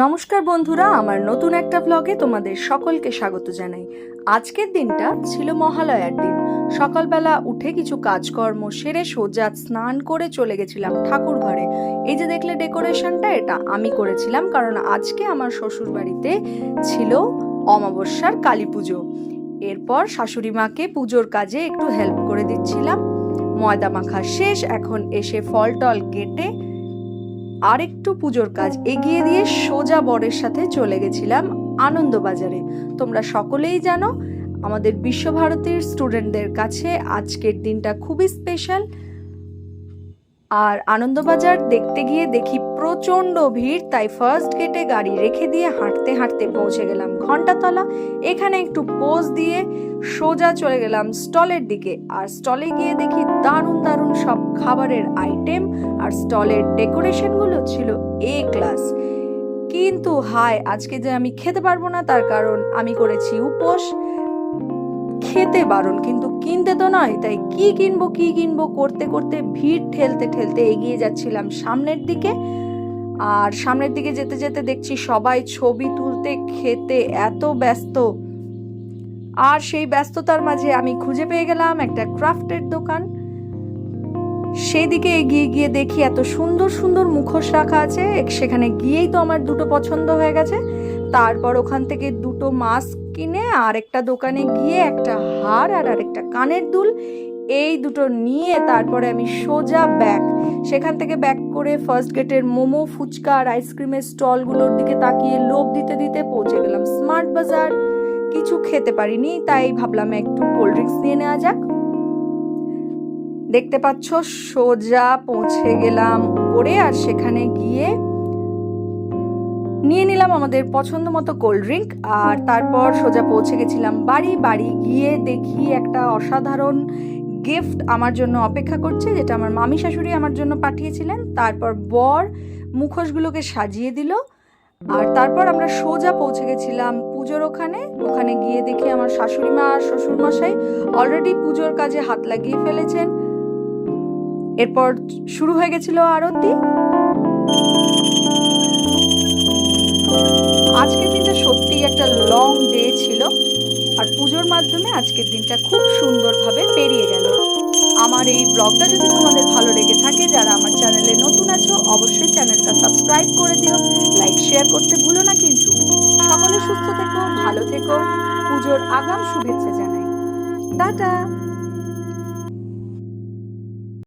নমস্কার বন্ধুরা, আমার নতুন একটা ব্লগে তোমাদের সকলকে স্বাগত জানাই। আজকের দিনটা ছিল মহালয়ার দিন। সকালবেলা উঠে কিছু কাজকর্ম সেরে সোজা স্নান করে চলে গেছিলাম ঠাকুর ঘরে। এই যে দেখলে ডেকোরেশনটা, এটা আমি করেছিলাম, কারণ আজকে আমার শ্বশুর বাড়িতে ছিল অমাবস্যার কালী পুজো। এরপর শাশুড়ি মাকে পুজোর কাজে একটু হেল্প করে দিচ্ছিলাম। ময়দা মাখা শেষ, এখন এসে ফল টল কেটে আর একটু পুজোর কাজ এগিয়ে দিয়ে সোজা বরের সাথে চলে গেছিলাম আনন্দবাজারে। তোমরা সকলেই জানো আমাদের বিশ্বভারতীর স্টুডেন্টদের কাছে আজকের দিনটা খুবই স্পেশাল। আর আনন্দবাজার দেখতে গিয়ে দেখি প্রচন্ড ভিড়, তাই ফার্স্ট গেটে গাড়ি রেখে দিয়ে হাঁটতে হাঁটতে পৌঁছে গেলাম ঘন্টাতলা। এখানে একটু পোজ দিয়ে সোজা চলে গেলাম স্টলের দিকে। আর স্টলে গিয়ে দেখি দারুণ দারুণ সব খাবারের আইটেম, আর স্টলের ডেকোরেশনগুলো ছিল এ ক্লাস। কিন্তু হায়, আজকে যে আমি খেতে পারবো না, তার কারণ আমি করেছি উপোস। খেতে বারণ, কিন্তু কিনতে তো নয়, তাই কি কিনবো করতে করতে ভিড় ঠেলতে ঠেলতে এগিয়ে যাচ্ছিলাম সামনের দিকে। আর সামনের দিকে যেতে যেতে দেখছি সবাই ছবি তুলতে খেতে এত ব্যস্ত। আর সেই ব্যস্ততার মাঝে আমি খুঁজে পেয়ে গেলাম একটা ক্রাফটের দোকান। সেই দিকে এগিয়ে গিয়ে দেখি এত সুন্দর সুন্দর মুখোশ রাখা আছে। সেখানে গিয়েই তো আমার দুটো পছন্দ হয়ে গেছে। তারপর ওখান থেকে দুটো মাস্ক কিনে আর একটা দোকানে গিয়ে একটা হার আর একটা কানের দুল, এই দুটো নিয়ে তারপরে আমি সোজা ব্যাক। সেখান থেকে ব্যাক করে ফার্স্ট গেটের মোমো, ফুচকা আর আইসক্রিমের স্টলগুলোর দিকে তাকিয়ে লোভ দিতে দিতে পৌঁছে গেলাম স্মার্ট বাজার। কিছু খেতে পারিনি, তাই ভাবলাম একটু কোল্ড ড্রিঙ্কস নিয়ে নেওয়া যাক। দেখতে পাচ্ছ সোজা পৌঁছে গেলাম উপরে, আর সেখানে গিয়ে নিয়ে নিলাম আমাদের পছন্দ মতো কোল্ড ড্রিঙ্ক। আর তারপর সোজা পৌঁছে গেছিলাম বাড়ি গিয়ে দেখি একটা অসাধারণ গিফট আমার জন্য অপেক্ষা করছে, যেটা আমার মামি শাশুড়ি আমার জন্য পাঠিয়েছিলেন। তারপর বর মুখোশগুলোকে সাজিয়ে দিল। আর তারপর আমরা সোজা পৌঁছে গেছিলাম পুজোর ওখানে গিয়ে দেখি আমার শাশুড়ি মা আর শ্বশুর মশাই অলরেডি পুজোর কাজে হাত লাগিয়ে ফেলেছেন। এরপর শুরু হয়ে গেছিল আরতি। আজকের দিনটা সত্যিই একটা লং ডে ছিল, আর পুজোর মাধ্যমে আজকের দিনটা খুব সুন্দরভাবে পেরিয়ে গেল। আমার এই ব্লগটা যদি তোমাদের ভালো লেগে থাকে, যারা আমার চ্যানেলে নতুন আছো অবশ্যই চ্যানেলটা সাবস্ক্রাইব করে দিও, লাইক শেয়ার করতে ভুলো না কিন্তু। সকলে সুস্থ থেকো, ভালো থেকো, পুজোর আগাম শুভেচ্ছা জানাই। টাটা।